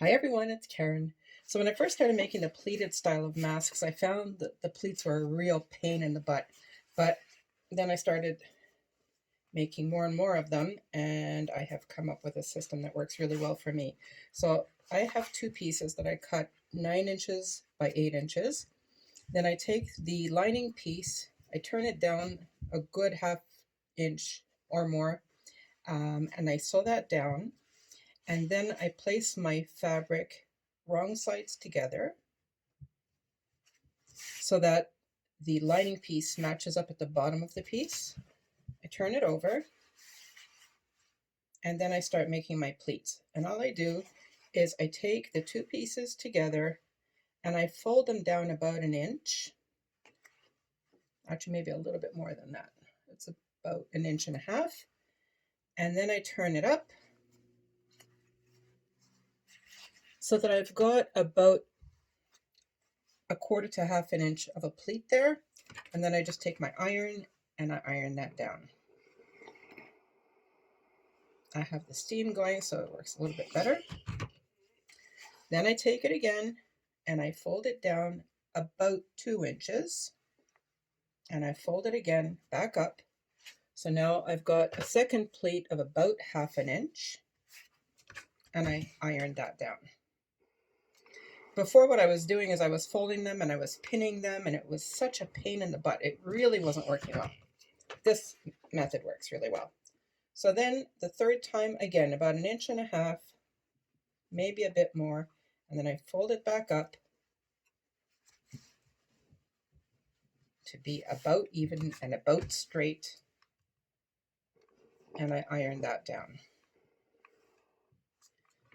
Hi everyone, it's Karen. So when I first started making the pleated style of masks, I found that the pleats were a real pain in the butt. But then I started making more and more of them, and I have come up with a system that works really well for me. So I have two pieces that I cut 9 inches by 8 inches. Then I take the lining piece, I turn it down a good half inch or more, and I sew that down. And then I place my fabric wrong sides together so that the lining piece matches up at the bottom of the piece. I turn it over and then I start making my pleats. And all I do is I take the two pieces together and I fold them down about an inch. Actually, maybe a little bit more than that. It's about 1.5 inches. And then I turn it up so that I've got about 1/4 to 1/2 inch of a pleat there. And then I just take my iron and I iron that down. I have the steam going so it works a little bit better. Then I take it again and I fold it down about 2 inches and I fold it again back up. So now I've got a second pleat of about 1/2 inch and I iron that down. Before, what I was doing is I was folding them and I was pinning them, and it was such a pain in the butt. It really wasn't working well. This method works really well. So then the third time, again, about 1.5 inches, maybe a bit more, and then I fold it back up to be about even and about straight, and I iron that down.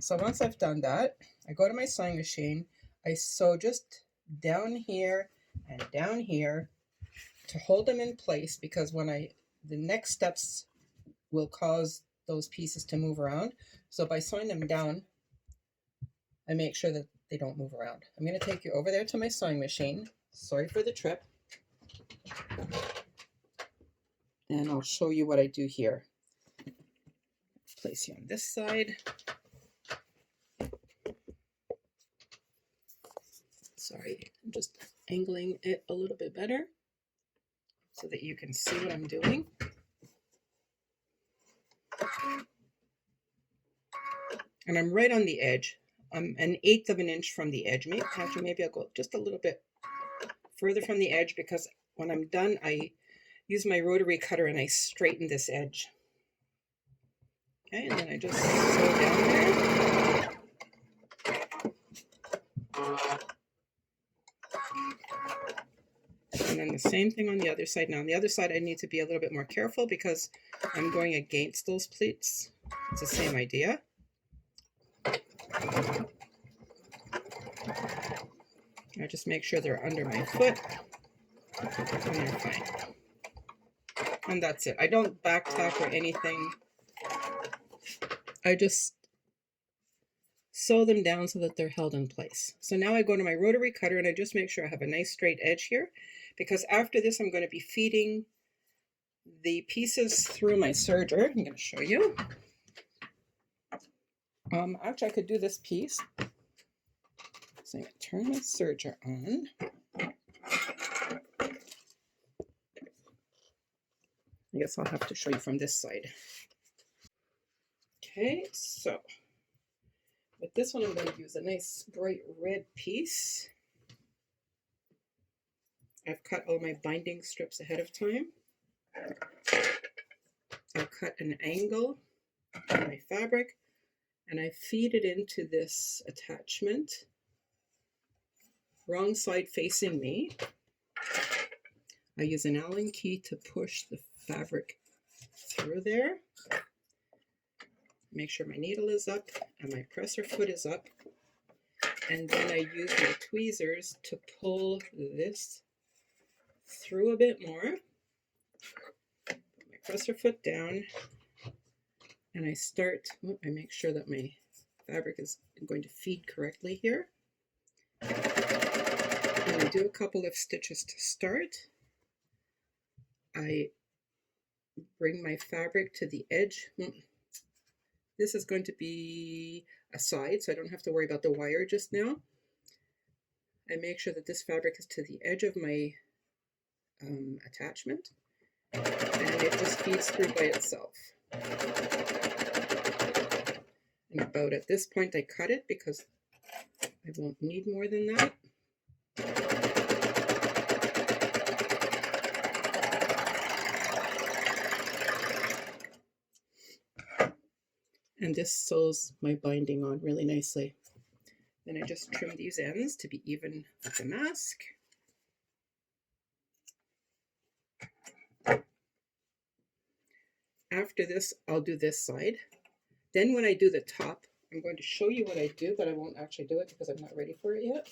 So once I've done that, I go to my sewing machine. I sew just down here and down here to hold them in place, because the next steps will cause those pieces to move around. So by sewing them down, I make sure that they don't move around. I'm going to take you over there to my sewing machine. Sorry for the trip. And I'll show you what I do here. Place you on this side. Sorry, I'm just angling it a little bit better so that you can see what I'm doing. And I'm right on the edge. I'm 1/8 of an inch from the edge. Maybe I'll go just a little bit further from the edge, because when I'm done, I use my rotary cutter and I straighten this edge. Okay, and then I just sew down there. And then the same thing on the other side. Now on the other side, I need to be a little bit more careful because I'm going against those pleats. It's the same idea. I just make sure they're under my foot and they're fine. And that's it. I don't back tack or anything. I just sew them down so that they're held in place. So now I go to my rotary cutter and I just make sure I have a nice straight edge here, because after this I'm going to be feeding the pieces through my serger. I'm going to show you. Actually, I could do this piece. So I'm going to turn my serger on. I guess I'll have to show you from this side. Okay, so with this one, I'm going to use a nice bright red piece. I've cut all my binding strips ahead of time. I'll cut an angle on my fabric and I feed it into this attachment, wrong side facing me. I use an Allen key to push the fabric through there. Make sure my needle is up and my presser foot is up. And then I use my tweezers to pull this through a bit more. Put my presser foot down and I make sure that my fabric is going to feed correctly here. And I do a couple of stitches to start. I bring my fabric to the edge. This is going to be aside so I don't have to worry about the wire just now. I make sure that this fabric is to the edge of my attachment, and it just feeds through by itself. And about at this point I cut it because I won't need more than that. And this sews my binding on really nicely. Then I just trim these ends to be even with the mask. After this, I'll do this side. Then when I do the top, I'm going to show you what I do, but I won't actually do it because I'm not ready for it yet.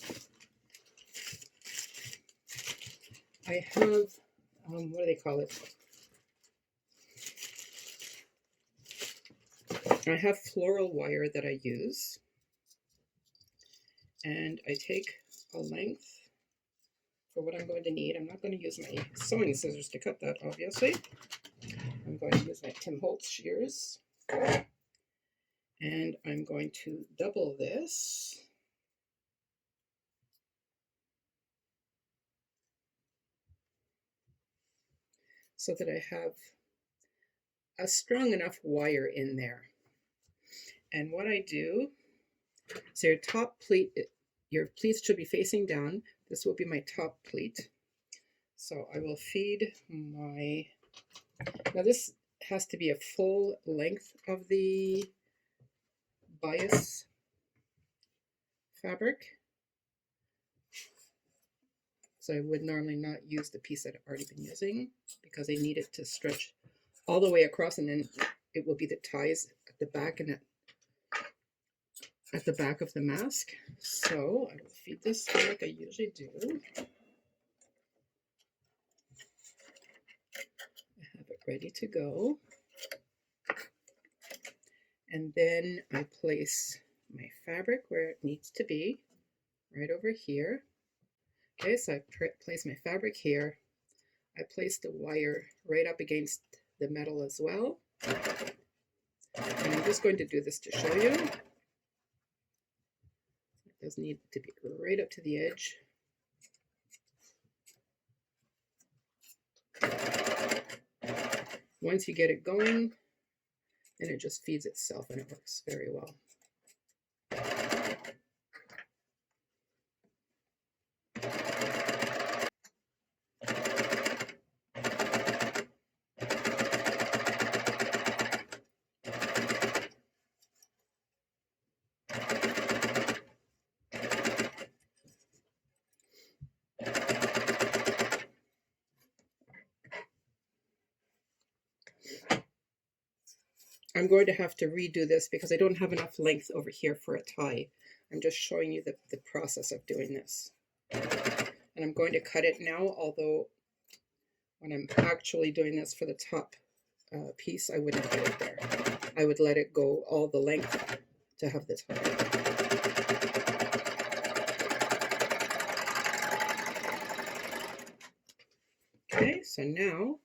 I have, what do they call it? I have floral wire that I use, and I take a length for what I'm going to need. I'm not going to use my sewing scissors to cut that, obviously. I'm going to use my Tim Holtz shears, and I'm going to double this. So that I have a strong enough wire in there. And what I do, so your top pleat, your pleats should be facing down. This will be my top pleat. So I will feed my, now this has to be a full length of the bias fabric. So I would normally not use the piece that I've already been using because I need it to stretch all the way across, and then it will be the ties at the back and at the back of the mask. So I will feed this like I usually do. I have it ready to go. And then I place my fabric where it needs to be, right over here. Okay, so I place my fabric here. I place the wire right up against the metal as well. And I'm just going to do this to show you. It does need to be right up to the edge. Once you get it going, then it just feeds itself and it works very well. I'm going to have to redo this because I don't have enough length over here for a tie. I'm just showing you the process of doing this. And I'm going to cut it now, although when I'm actually doing this for the top piece, I wouldn't cut it there. I would let it go all the length to have the tie. Okay, so now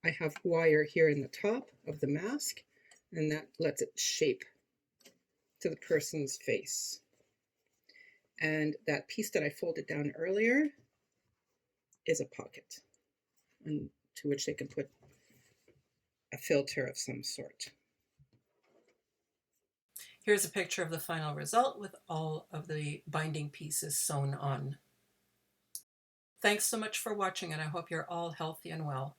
I have wire here in the top of the mask, and that lets it shape to the person's face. And that piece that I folded down earlier is a pocket, and to which they can put a filter of some sort. Here's a picture of the final result with all of the binding pieces sewn on. Thanks so much for watching, and I hope you're all healthy and well.